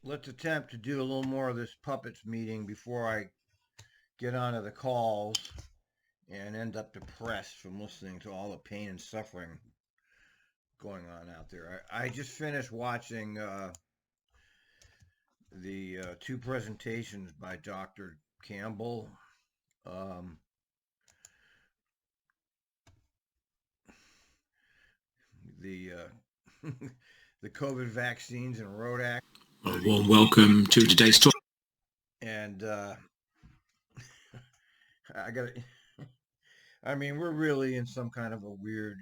let's attempt to do a little more of this puppets meeting before I get onto the calls and end up depressed from listening to all the pain and suffering going on out there. I just finished watching the two presentations by Dr. Campbell. Um, the the COVID vaccines and road act. A warm welcome to today's talk. And I got I mean, we're really in some kind of a weird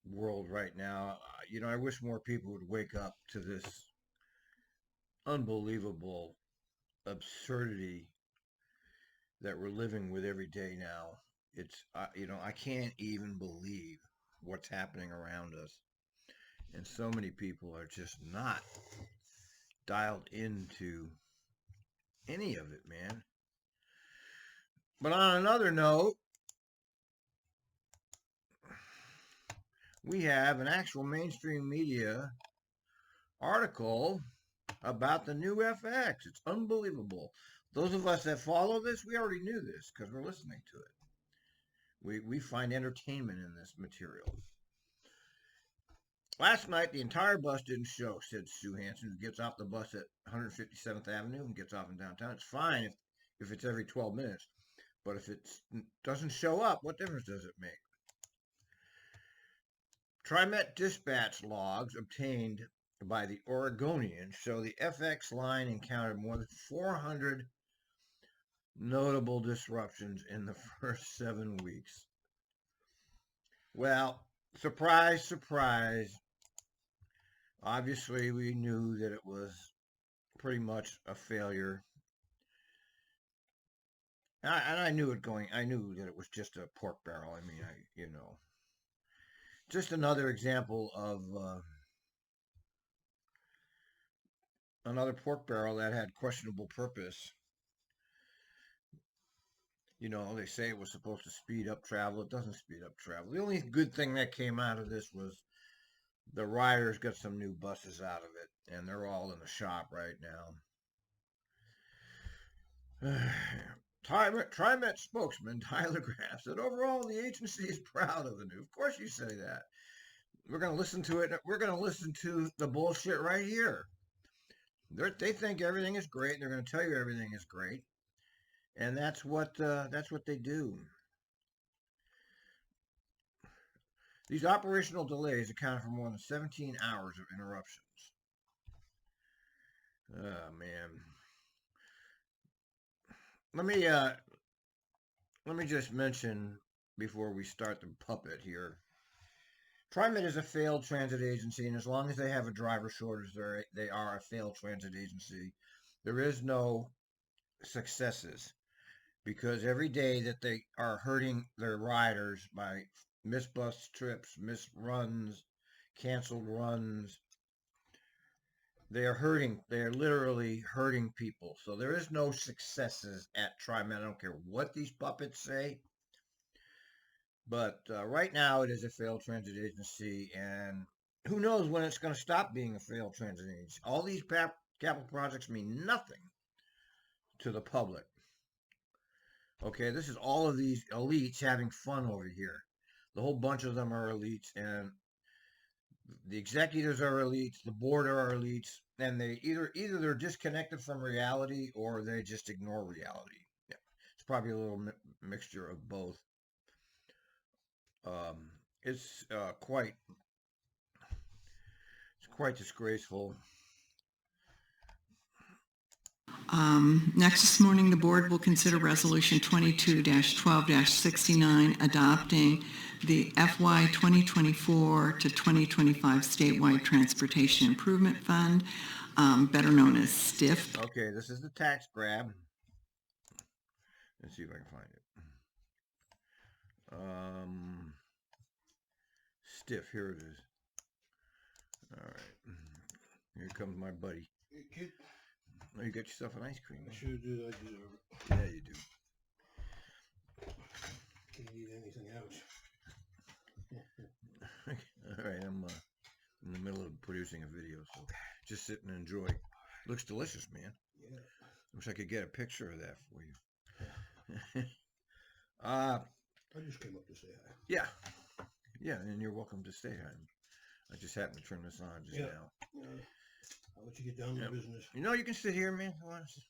world right now. I wish more people would wake up to this unbelievable absurdity that we're living with every day now. It's, I can't even believe what's happening around us. And so many people are just not dialed into any of it, man. But on another note, we have an actual mainstream media article about the new FX. It's unbelievable. Those of us that follow this, we already knew this because we're listening to it. We find entertainment in this material. Last night, the entire bus didn't show, said Sue Hansen, who gets off the bus at 157th Avenue and gets off in downtown. It's fine if it's every 12 minutes, but if it doesn't show up, what difference does it make? TriMet dispatch logs obtained by the Oregonian show the FX line encountered more than 400 notable disruptions in the first 7 weeks. Well, surprise, surprise. Obviously, we knew that it was pretty much a failure. And I knew I knew that it was just a pork barrel. I mean, just another example of another pork barrel that had questionable purpose. They say it was supposed to speed up travel. It doesn't speed up travel. The only good thing that came out of this was the riders got some new buses out of it, and they're all in the shop right now. TriMet spokesman Tyler Graff said, overall, the agency is proud of the news. Of course you say that. We're going to listen to it. We're going to listen to the bullshit right here. They think everything is great. They're going to tell you everything is great. And that's what they do. These operational delays accounted for more than 17 hours of interruptions. Oh man. Let me just mention before we start the puppet here. TriMet is a failed transit agency, and as long as they have a driver shortage, they are a failed transit agency. There is no successes because every day that they are hurting their riders by missed bus trips, missed runs, canceled runs, they are literally hurting people. So there is no successes at TriMet. I don't care what these puppets say. But right now it is a failed transit agency, and who knows when it's going to stop being a failed transit agency. All these capital projects mean nothing to the public. Okay, this is all of these elites having fun over here. The whole bunch of them are elites, and the executives are elites, the board are elites, and they either they're disconnected from reality or they just ignore reality. Yeah, it's probably a little mixture of both. It's quite disgraceful. Next this morning, the board will consider Resolution 22-12-69 adopting the FY 2024 to 2025 statewide transportation improvement fund, better known as Stff. Okay, this is the tax grab. Let's see if I can find it. Stff, here it is. All right, here comes my buddy. Hey, kid. Oh, you got yourself an ice cream. I sure do. I deserve it. Yeah, you do. Can't eat anything else. All right, I'm in the middle of producing a video, so just sit and enjoy. Looks delicious, man. Yeah. Wish I could get a picture of that for you. I just came up to say hi. Yeah, yeah, and you're welcome to stay. I just happened to turn this on just Yeah. now. I'll let you get down to Yep. business. You know, you can sit here, man. If you want to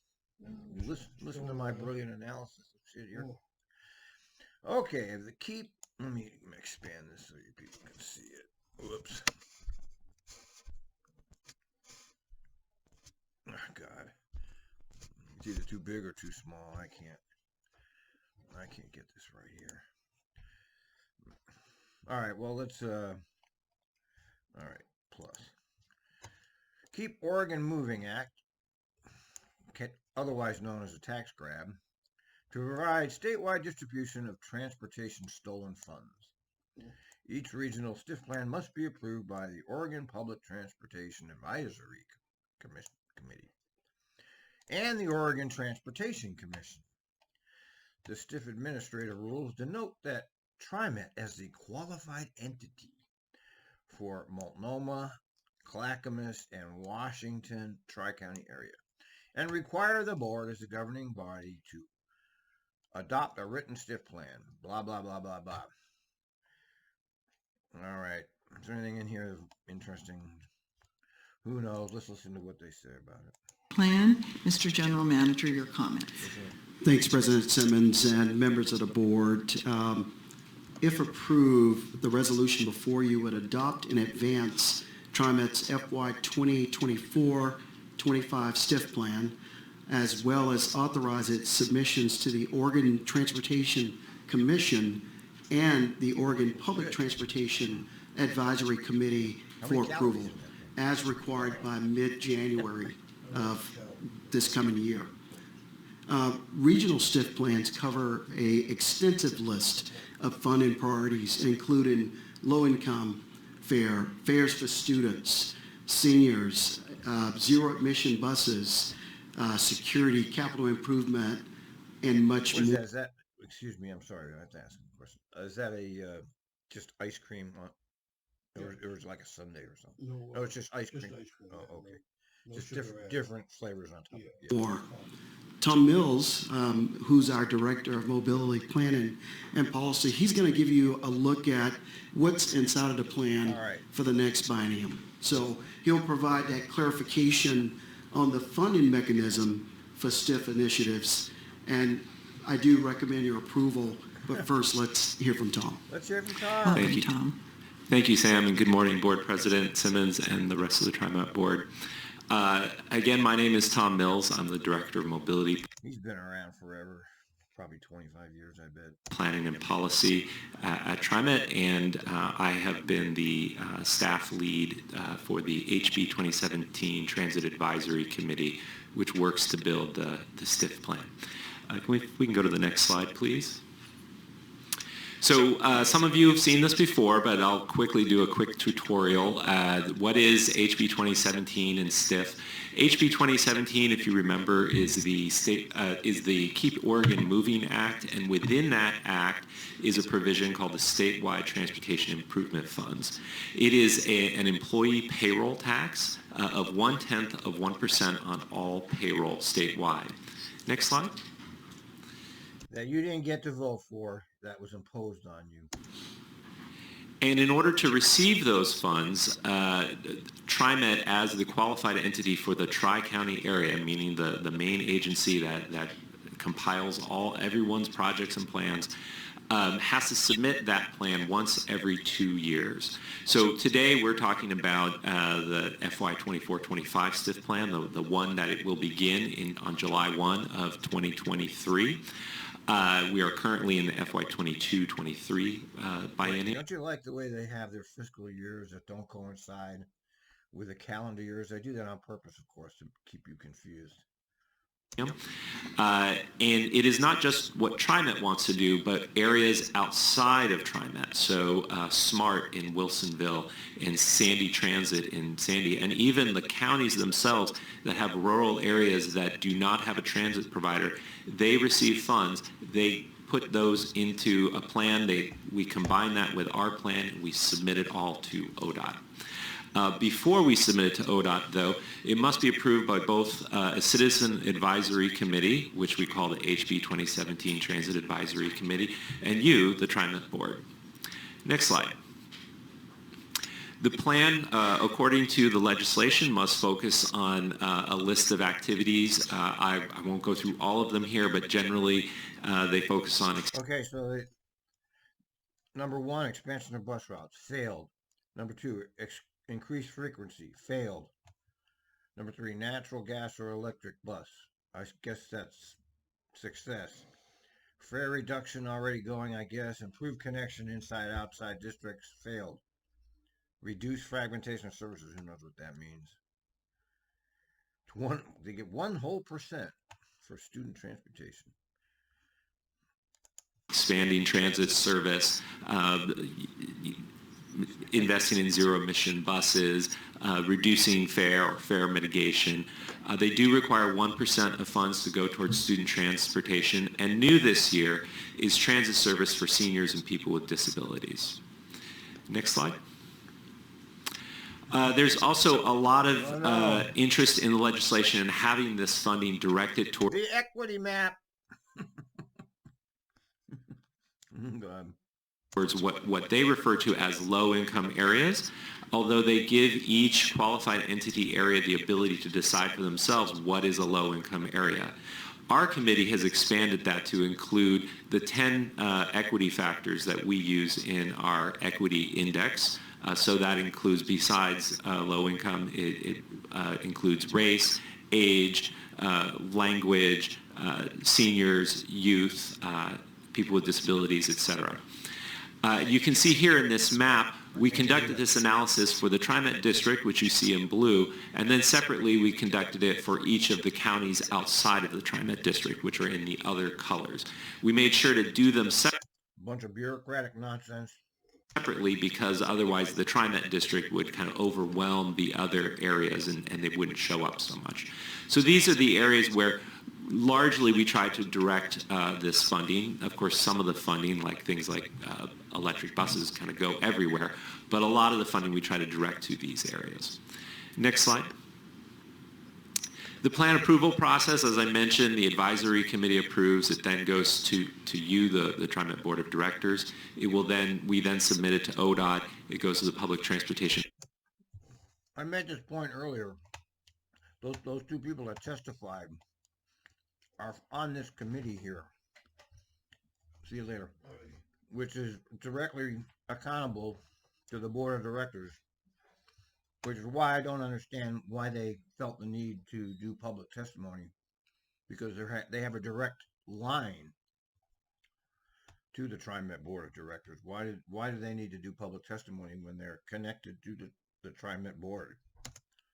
listen to my brilliant analysis of shit here. Oh, Okay, the keep. Let me expand this so you people can see it. Whoops. Oh God, it's either too big or too small. I can't get this right here. All right, well let's. All right, plus. Keep Oregon Moving Act, otherwise known as a tax grab, to provide statewide distribution of transportation stolen funds. Each regional STF plan must be approved by the Oregon Public Transportation Advisory Committee and the Oregon Transportation Commission. The STF administrative rules denote that TriMet as the qualified entity for Multnomah, Clackamas, and Washington Tri-County area, and require the board as the governing body to adopt a written STF plan. Blah, blah, blah, blah, blah. All right. Is there anything in here interesting? Who knows? Let's listen to what they say about it. Plan, Mr. General Manager, your comments. Thanks, President Simmons and members of the board. If approved, the resolution before you would adopt in advance TriMet's FY 2024-25 STF plan, as well as authorize its submissions to the Oregon Transportation Commission and the Oregon Public Transportation Advisory Committee for approval, as required by mid-January of this coming year. Regional STF plans cover an extensive list of funding priorities, including low-income fare, fares for students, seniors, zero-emission buses, security, capital improvement, and much more. Is that? Excuse me, I'm sorry, I have to ask a question. Is that a just ice cream, or is it like a sundae or something? no, It's just ice cream. just ice cream. Oh, okay. No Just sugar different added. different flavors on top. Yeah. Or Tom Mills, who's our Director of Mobility Planning and Policy, he's going to give you a look at what's inside of the plan for the next biennium. So he'll provide that clarification on the funding mechanism for STF initiatives. And I do recommend your approval, but first let's hear from Tom. Let's hear from Tom. Welcome, Thank you. Tom. Thank you, Sam, and good morning, Board President Simmons and the rest of the TriMet Board. Again, my name is Tom Mills. I'm the Director of Mobility He's been around forever, probably 25 years, I bet. Planning and Policy at TriMet, and I have been the staff lead for the HB 2017 Transit Advisory Committee, which works to build the STF plan. We can go to the next slide, please. So some of you have seen this before, but I'll quickly do a quick tutorial. What is HB 2017 and STF? HB 2017, if you remember, is the Keep Oregon Moving Act, and within that act is a provision called the Statewide Transportation Improvement Funds. It is an employee payroll tax of 0.1% on all payroll statewide. Next slide. That you didn't get to vote for, that was imposed on you. And in order to receive those funds, TriMet, as the qualified entity for the Tri-County area, meaning the main agency that compiles everyone's projects and plans, has to submit that plan once every 2 years. So today we're talking about the FY 24-25 STF plan, the one that it will begin on July 1 of 2023. We are currently in the FY 22-23 biennium. Don't you like the way they have their fiscal years that don't coincide with the calendar years? They do that on purpose, of course, to keep you confused. And it is not just what TriMet wants to do, but areas outside of TriMet. So SMART in Wilsonville, and Sandy Transit in Sandy, and even the counties themselves that have rural areas that do not have a transit provider, they receive funds. They put those into a plan. We combine that with our plan, and we submit it all to ODOT. Before we submit it to ODOT, though, it must be approved by both a Citizen Advisory Committee, which we call the HB 2017 Transit Advisory Committee, and you, the TriMet Board. Next slide. The plan, according to the legislation, must focus on a list of activities. I won't go through all of them here, but generally they focus on... Okay, so number 1, expansion of bus routes, failed. Number 2, increased frequency, failed. Number 3, natural gas or electric bus. I guess that's success. Fare reduction already going, I guess. Improved connection inside outside districts, failed. Reduce fragmentation of services. Who knows what that means? They get 1 whole % for student transportation. Expanding transit service, investing in zero-emission buses, reducing fare or fare mitigation. They do require 1% of funds to go towards student transportation, and new this year is transit service for seniors and people with disabilities. Next slide. There's also a lot of interest in the legislation in having this funding directed toward the equity map. Go ahead. Towards what they refer to as low-income areas, although they give each qualified entity area the ability to decide for themselves what is a low-income area. Our committee has expanded that to include the 10 equity factors that we use in our equity index. So that includes, besides low income, it includes race, age, language, seniors, youth, people with disabilities, etc. You can see here in this map, we conducted this analysis for the TriMet district, which you see in blue, and then separately we conducted it for each of the counties outside of the TriMet district, which are in the other colors. We made sure to do them bunch of bureaucratic nonsense. Separately, because otherwise the TriMet district would kind of overwhelm the other areas and they wouldn't show up so much. So these are the areas where largely we try to direct this funding. Of course, some of the funding, like things like electric buses, kind of go everywhere, but a lot of the funding we try to direct to these areas. Next slide. The plan approval process, as I mentioned, the advisory committee approves. It then goes to you, the TriMet Board of Directors. We then submit it to ODOT. It goes to the Public Transportation. I made this point earlier. Those 2 people that testified are on this committee here. See you later. Which is directly accountable to the Board of Directors. Which is why I don't understand why they felt the need to do public testimony, because they have a direct line to the TriMet Board of Directors. Why do they need to do public testimony when they're connected to the TriMet Board?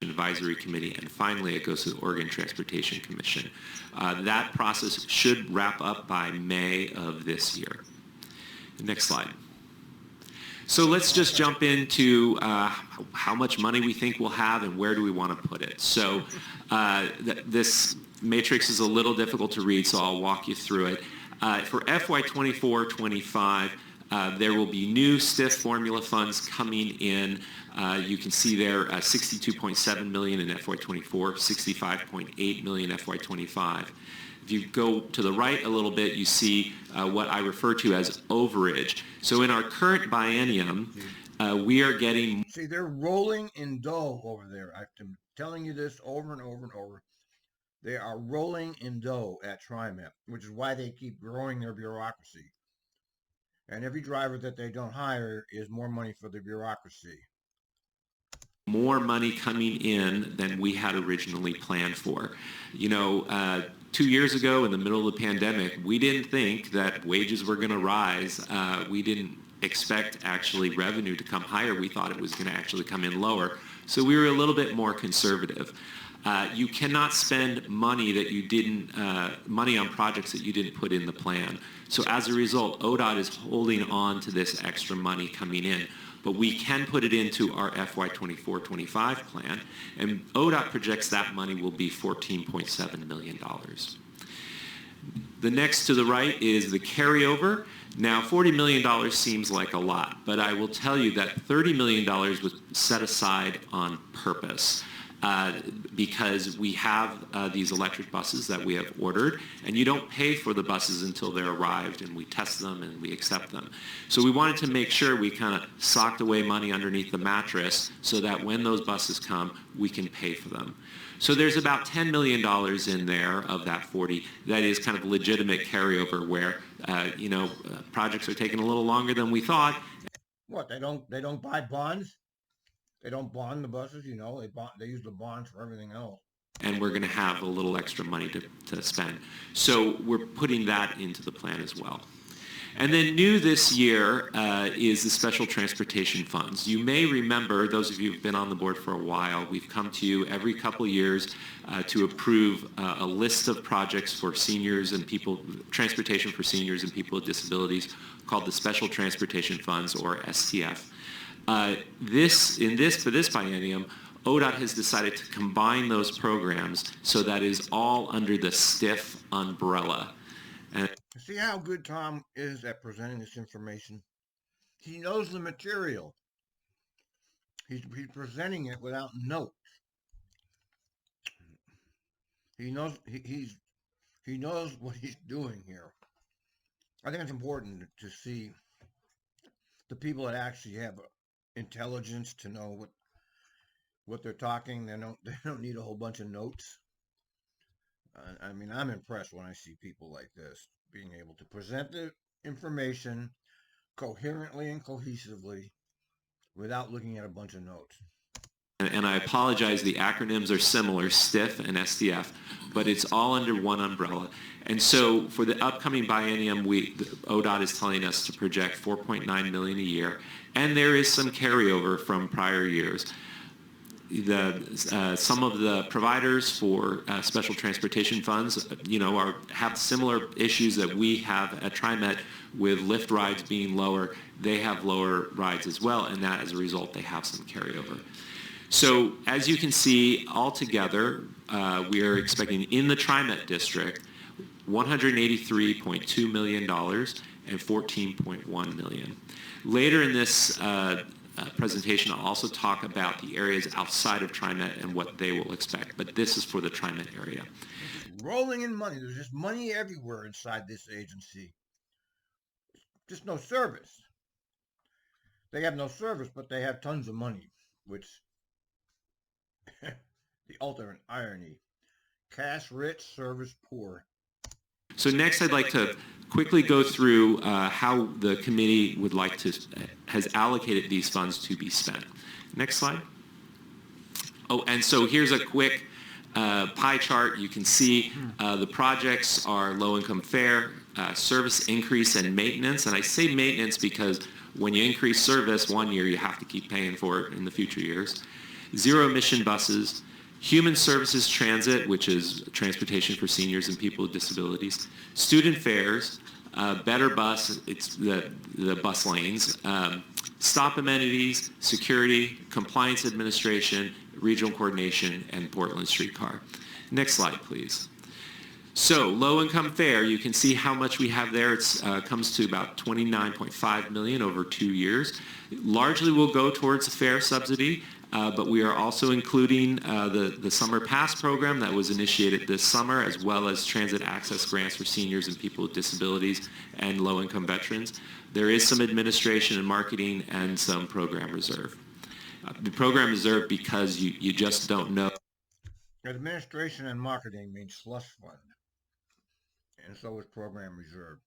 Advisory Committee, and finally it goes to the Oregon Transportation Commission. That process should wrap up by May of this year. Next slide. So let's just jump into how much money we think we'll have and where do we want to put it. So this matrix is a little difficult to read, so I'll walk you through it. For FY 24-25, there will be new Stff formula funds coming in. You can see there $62.7 million in FY 24, $65.8 million FY 25. If you go to the right a little bit, you see what I refer to as overage. So in our current biennium, we are getting... See, they're rolling in dough over there. I'm telling you this over and over and over. They are rolling in dough at TriMet, which is why they keep growing their bureaucracy. And every driver that they don't hire is more money for the bureaucracy. More money coming in than we had originally planned for. 2 years ago, in the middle of the pandemic, we didn't think that wages were going to rise. We didn't expect actually revenue to come higher. We thought it was going to actually come in lower. So we were a little bit more conservative. You cannot spend money that you didn't, money on projects that you didn't put in the plan. So as a result, ODOT is holding on to this extra money coming in. But we can put it into our FY 24-25 plan, and ODOT projects that money will be $14.7 million. The next to the right is the carryover. Now, $40 million seems like a lot, but I will tell you that $30 million was set aside on purpose. Because we have these electric buses that we have ordered, and you don't pay for the buses until they're arrived, and we test them and we accept them. So we wanted to make sure we kind of socked away money underneath the mattress so that when those buses come, we can pay for them. So there's about $10 million in there of that 40 that is kind of legitimate carryover where, projects are taking a little longer than we thought. What, they don't buy bonds? They don't bond the buses, they use the bonds for everything else. And we're going to have a little extra money to spend. So we're putting that into the plan as well. And then new this year is the special transportation funds. You may remember, those of you who've been on the board for a while, we've come to you every couple of years to approve a list of projects for seniors and people, transportation for seniors and people with disabilities, called the Special Transportation Funds, or STF. For this biennium, ODOT has decided to combine those programs so that is all under the Stff umbrella. And See how good Tom is at presenting this information? He knows the material. He's presenting it without notes. He knows he knows what he's doing here. I think it's important to see the people that actually have intelligence to know what they're talking. They don't need a whole bunch of notes. I mean, I'm impressed when I see people like this being able to present the information coherently and cohesively without looking at a bunch of notes. And I apologize, the acronyms are similar, Stff and STF, but it's all under one umbrella. And so for the upcoming biennium, ODOT is telling us to project $4.9 million a year, and there is some carryover from prior years. Some of the providers for special transportation funds, have similar issues that we have at TriMet with lift rides being lower. They have lower rides as well, and that as a result, they have some carryover. So as you can see, altogether, we are expecting in the TriMet district $183.2 million and $14.1 million. Later in this presentation, I'll also talk about the areas outside of TriMet and what they will expect, but this is for the TriMet area. Rolling in money. There's just money everywhere inside this agency. Just no service. They have no service, but they have tons of money, which the ultimate irony. Cash rich, service poor. So next I'd like to quickly go through how the committee has allocated these funds to be spent. Next slide. Oh, and so here's a quick pie chart. You can see the projects are low-income fare, service increase, and maintenance. And I say maintenance because when you increase service one year, you have to keep paying for it in the future years. Zero-emission buses, human services transit, which is transportation for seniors and people with disabilities, student fares, better bus, it's the bus lanes, stop amenities, security, compliance administration, regional coordination, and Portland streetcar. Next slide, please. So low-income fare, you can see how much we have there. It comes to about $29.5 million over 2 years. Largely will go towards the fare subsidy. But we are also including the Summer Pass program that was initiated this summer, as well as transit access grants for seniors and people with disabilities and low-income veterans. There is some administration and marketing and some program reserve. The program reserve because you just don't know. Administration and marketing means slush fund, and so is program reserve.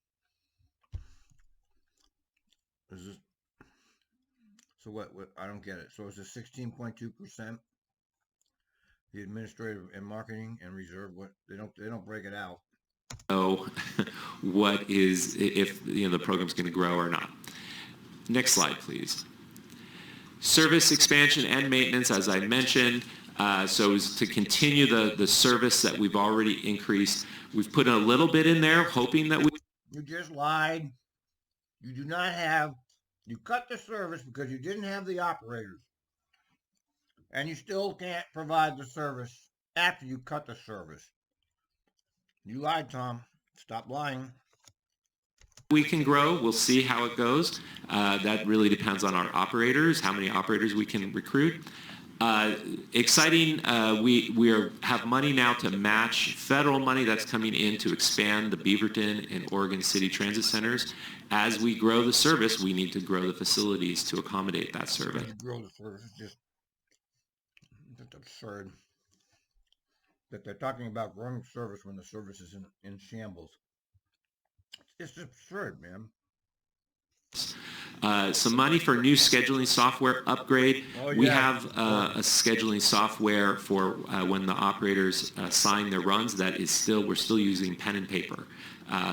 So what? I don't get it. So is it 16.2%? The administrative and marketing and reserve. What they don't break it out. Know what is if the program's going to grow or not. Next slide, please. Service expansion and maintenance, as I mentioned. So is to continue the service that we've already increased. We've put a little bit in there, hoping that we. You just lied. You do not have. You cut the service because you didn't have the operators. And you still can't provide the service after you cut the service. You lied, Tom. Stop lying. We can grow. We'll see how it goes. That really depends on our operators, how many operators we can recruit. Exciting, we have money now to match federal money that's coming in to expand the Beaverton and Oregon City transit centers. As we grow the service, we need to grow the facilities to accommodate that service. Grow the service is just absurd. That they're talking about growing service when the service is in shambles. It's absurd, man. Some money for new scheduling software upgrade. Oh, yeah. We have a scheduling software for when the operators sign their runs that is we're still using pen and paper.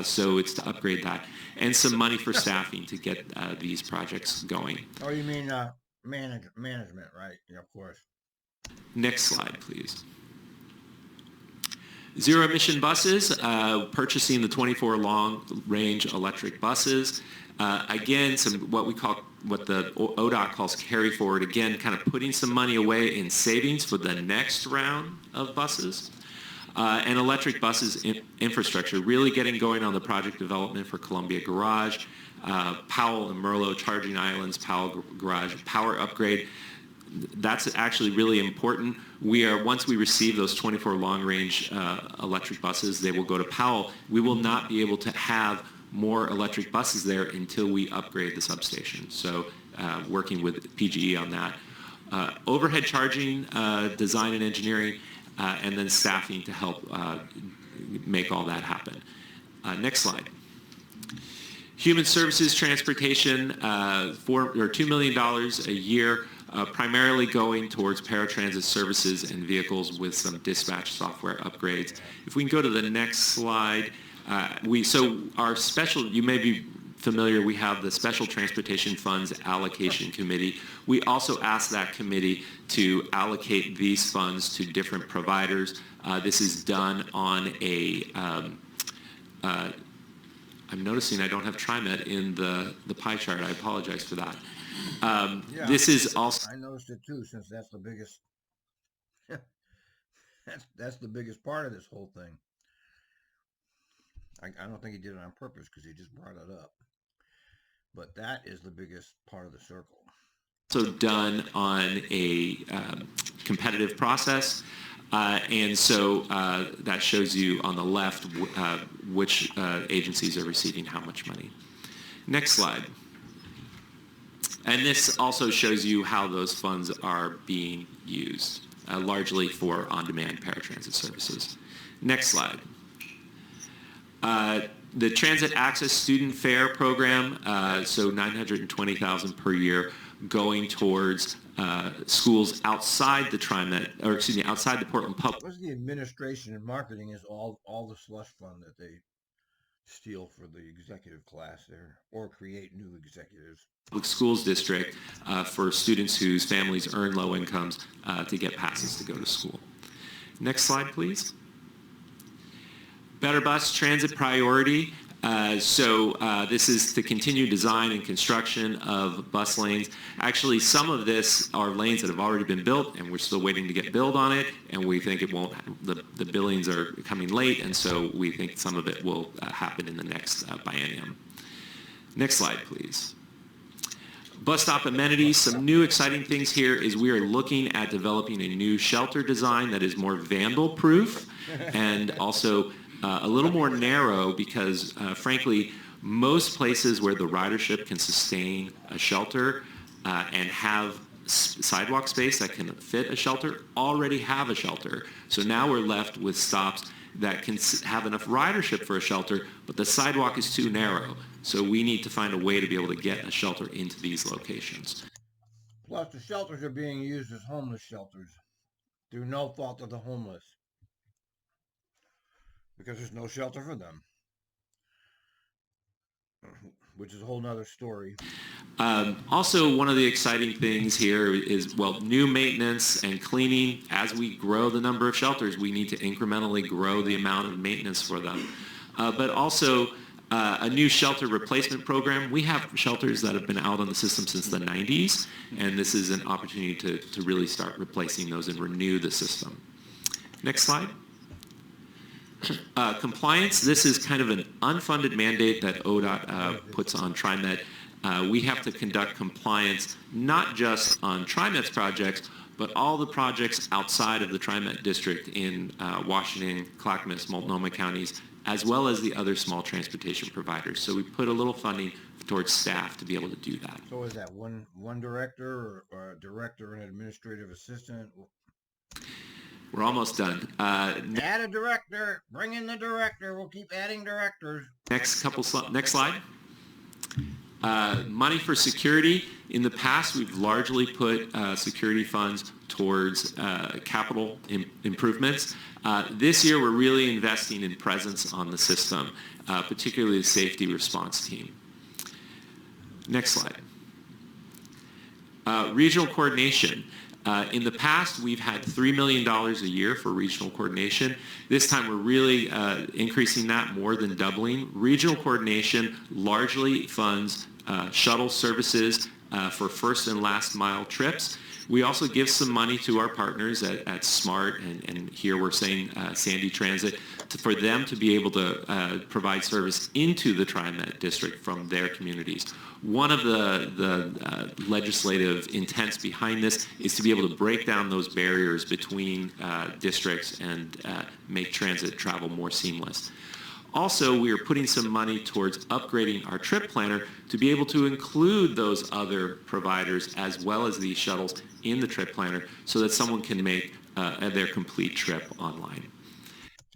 So it's to upgrade that. And some money for staffing to get these projects going. Oh, you mean management, right? Yeah, of course. Next slide, please. Zero emission buses, purchasing the 24 long range electric buses. Again, what the ODOT calls carry forward. Again, kind of putting some money away in savings for the next round of buses. And electric buses infrastructure, really getting going on the project development for Columbia Garage, Powell and Merlo charging islands, Powell Garage power upgrade. That's actually really important. Once we receive those 24 long-range electric buses, they will go to Powell. We will not be able to have more electric buses there until we upgrade the substation. So working with PGE on that. Overhead charging, design and engineering, and then staffing to help make all that happen. Next slide. Human services transportation, $2 million a year, primarily going towards paratransit services and vehicles with some dispatch software upgrades. If we can go to the next slide, our special, you may be familiar, we have the Special Transportation Funds Allocation Committee. We also ask that committee to allocate these funds to different providers. This is done on I'm noticing I don't have TriMet in the pie chart. I apologize for that. Yeah, this is also... I noticed it too, since that's the biggest that's the biggest part of this whole thing. I don't think he did it on purpose because he just brought it up. But that is the biggest part of the circle. Also done on a competitive process. And so that shows you on the left which agencies are receiving how much money. Next slide. And this also shows you how those funds are being used, largely for on-demand paratransit services. Next slide. The Transit Access Student Fare Program, so $920,000 per year, going towards schools outside the TriMet, or excuse me, outside the Portland Public. What's the administration and marketing is all the slush fund that they steal for the executive class there, or create new executives. Public Schools District for students whose families earn low incomes to get passes to go to school. Next slide, please. Better Bus Transit Priority. This is to continue design and construction of bus lanes. Actually, some of this are lanes that have already been built, and we're still waiting to get billed on it, and we think it won't, the billings are coming late, and so we think some of it will happen in the next biennium. Next slide, please. Bus stop amenities, some new exciting things here is we are looking at developing a new shelter design that is more vandal-proof and also a little more narrow because, frankly, most places where the ridership can sustain a shelter and have sidewalk space that can fit a shelter already have a shelter. So now we're left with stops that can have enough ridership for a shelter, but the sidewalk is too narrow. So we need to find a way to be able to get a shelter into these locations. Plus, the shelters are being used as homeless shelters through no fault of the homeless, because there's no shelter for them, which is a whole nother story. Also, one of the exciting things here is, new maintenance and cleaning. As we grow the number of shelters, we need to incrementally grow the amount of maintenance for them. But also, a new shelter replacement program. We have shelters that have been out on the system since the 90s, and this is an opportunity to really start replacing those and renew the system. Next slide. Compliance, this is kind of an unfunded mandate that ODOT puts on TriMet. We have to conduct compliance not just on TriMet's projects, but all the projects outside of the TriMet district in Washington, Clackamas, Multnomah counties, as well as the other small transportation providers. So we put a little funding towards staff to be able to do that. So is that one director or a director and administrative assistant? We're almost done. Add a director. Bring in the director. We'll keep adding directors. Next slide. Money for security. In the past, we've largely put security funds towards capital improvements. This year, we're really investing in presence on the system, particularly the safety response team. Next slide. Regional coordination. In the past, we've had $3 million a year for regional coordination. This time, we're really increasing that, more than doubling. Regional coordination largely funds shuttle services for first and last mile trips. We also give some money to our partners at SMART, and here we're saying Sandy Transit, for them to be able to provide service into the TriMet district from their communities. One of the legislative intents behind this is to be able to break down those barriers between districts and make transit travel more seamless. Also, we are putting some money towards upgrading our trip planner to be able to include those other providers as well as these shuttles in the trip planner so that someone can make their complete trip online.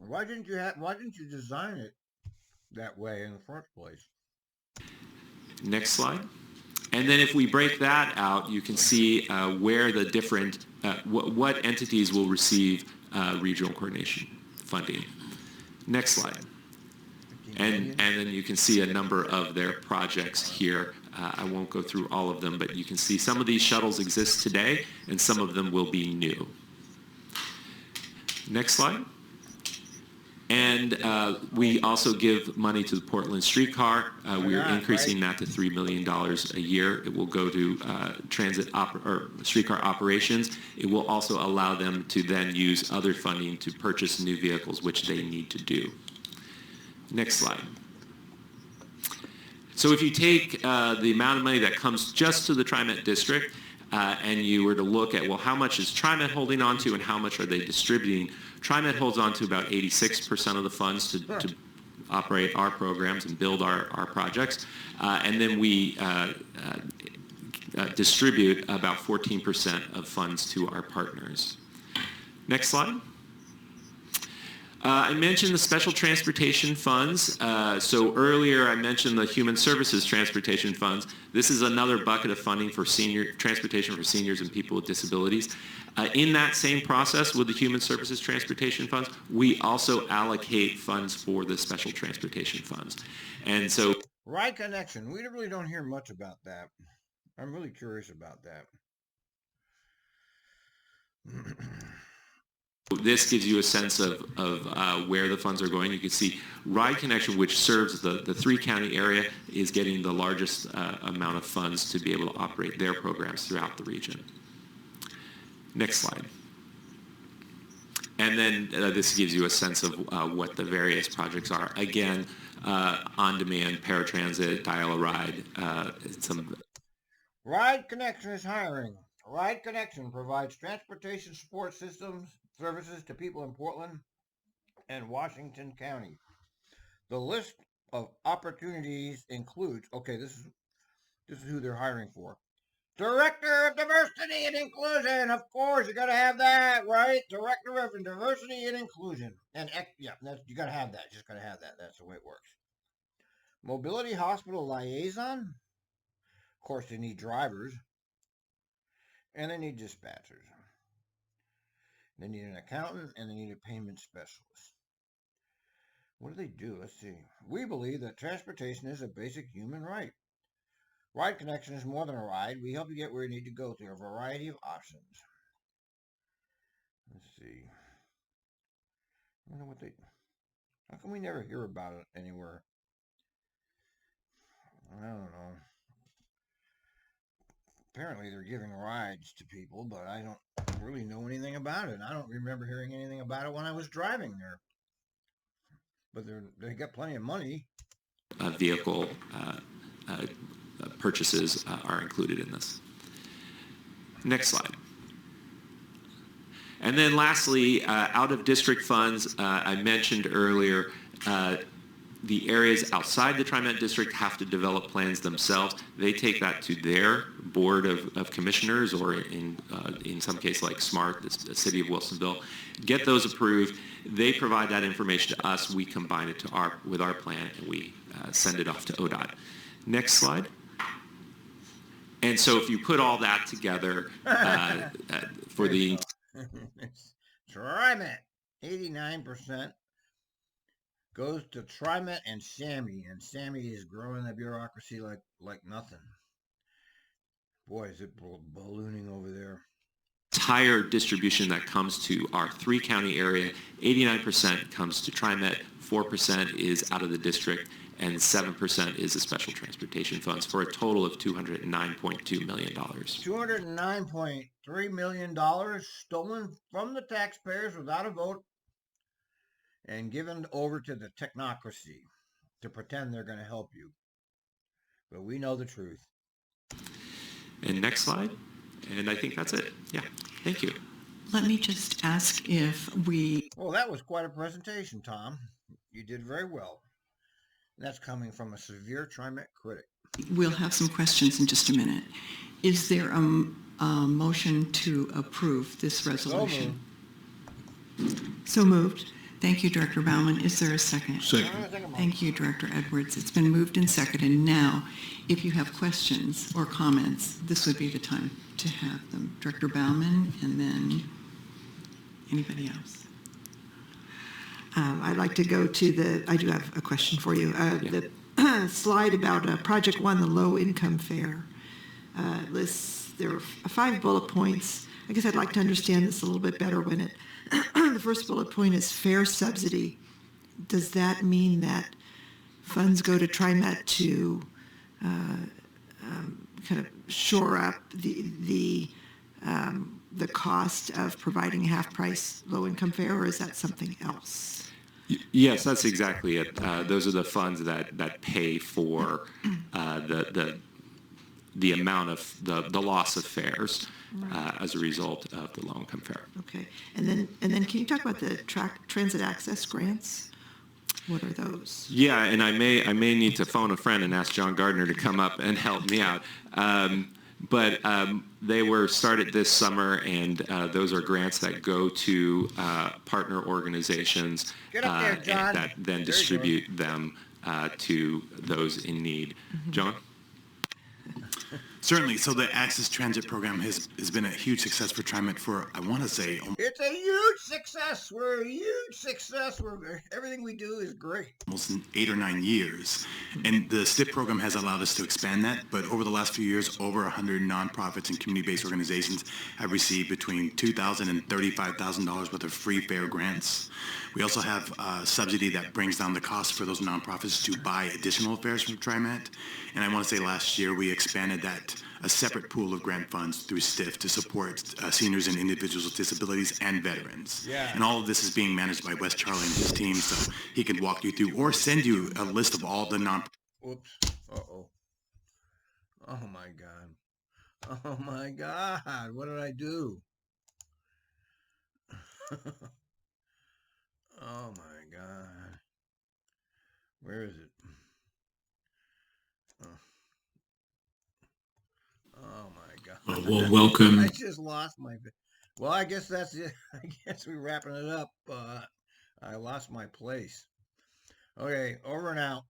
Why didn't you design it that way in the first place? Next slide. And then if we break that out, you can see where the different, what entities will receive regional coordination funding. Next slide. And then you can see a number of their projects here. I won't go through all of them, but you can see some of these shuttles exist today, and some of them will be new. Next slide. And we also give money to the Portland streetcar. We are increasing that to $3 million a year. It will go to streetcar operations. It will also allow them to then use other funding to purchase new vehicles, which they need to do. Next slide. So if you take the amount of money that comes just to the TriMet district and you were to look at, well, how much is TriMet holding on to and how much are they distributing, TriMet holds on to about 86% of the funds to operate our programs and build our projects. And then we distribute about 14% of funds to our partners. Next slide. I mentioned the special transportation funds. So earlier I mentioned the human services transportation funds. This is another bucket of funding for transportation for seniors and people with disabilities. In that same process with the human services transportation funds, we also allocate funds for the special transportation funds. And so Ride connection. We really don't hear much about that. I'm really curious about that. this gives you a sense of where the funds are going. You can see Ride Connection, which serves the 3-county area, is getting the largest amount of funds to be able to operate their programs throughout the region. Next slide. And then this gives you a sense of what the various projects are. Again, on-demand, paratransit, dial-a-ride, some... Ride Connection is hiring. Ride Connection provides transportation support systems services to people in Portland and Washington County. The list of opportunities includes, okay, this is who they're hiring for. Director of Diversity and Inclusion. Of course, you got to have that, right? Director of Diversity and Inclusion. And yeah, you got to have that. Just got to have that. That's the way it works. Mobility Hospital Liaison. Of course, they need drivers. And they need dispatchers. They need an accountant, and they need a payment specialist. What do they do? Let's see. We believe that transportation is a basic human right. Ride Connection is more than a ride. We help you get where you need to go through a variety of options. Let's see. I wonder what they... How come we never hear about it anywhere? I don't know. Apparently they're giving rides to people, but I don't really know anything about it. I don't remember hearing anything about it when I was driving there. but they got plenty of money. Vehicle purchases are included in this. Next slide. And then lastly, out-of-district funds, I mentioned earlier, the areas outside the TriMet district have to develop plans themselves. They take that to their board of commissioners, or in some case like SMART, the city of Wilsonville, get those approved. They provide that information to us. We combine it with our plan, and we send it off to ODOT. Next slide. And so if you put all that together for the... TriMet, 89%. Goes to TriMet and SAMI is growing the bureaucracy like nothing. Boy, is it ballooning over there. Entire distribution that comes to our 3-county area, 89% comes to TriMet, 4% is out of the district, and 7% is the special transportation funds, for a total of $209.2 million. $209.3 million stolen from the taxpayers without a vote and given over to the technocracy to pretend they're going to help you. But we know the truth. And next slide. And I think that's it. Yeah. Thank you. Let me just ask if we... Well, that was quite a presentation, Tom. You did very well. That's coming from a severe TriMet critic. We'll have some questions in just a minute. Is there a motion to approve this resolution? So moved. Thank you, Director Baumann. Is there a second? Second. Thank you, Director Edwards. It's been moved and seconded. Now, if you have questions or comments, this would be the time to have them. Director Baumann, and then anybody else. I'd like to go to I do have a question for you. The slide about Project One, the low-income fare, lists, there are 5 bullet points. I guess I'd like to understand this a little bit better when the first bullet point is fare subsidy. Does that mean that funds go to TriMet to kind of shore up the cost of providing half-price low-income fare, or is that something else? Yes, that's exactly it. Those are the funds that pay for the amount of the loss of fares as a result of the low-income fare. Okay, and then can you talk about the transit access grants? What are those? Yeah, and I may need to phone a friend and ask John Gardner to come up and help me out. But they were started this summer, and those are grants that go to partner organizations that then distribute them to those in need. Mm-hmm. John? Certainly. So the Access Transit Program has been a huge success for TriMet for, I want to say... It's a huge success. We're a huge success. Everything we do is great. Almost 8 or 9 years. And the Stff program has allowed us to expand that. But over the last few years, over 100 nonprofits and community-based organizations have received between $2,000 and $35,000 worth of free fare grants. We also have a subsidy that brings down the cost for those nonprofits to buy additional fares from TriMet. And I want to say last year we expanded that, a separate pool of grant funds through Stff to support seniors and individuals with disabilities and veterans. Yeah. And all of this is being managed by Wes Charlie and his team, so he can walk you through or send you a list of all the Oops. Uh-oh. Oh, my God. Oh, my God. What did I do? Oh, my God. Where is it? Oh, my God. Well, welcome. I just lost my... Well, I guess that's it. I guess we're wrapping it up. I lost my place. Okay, over and out.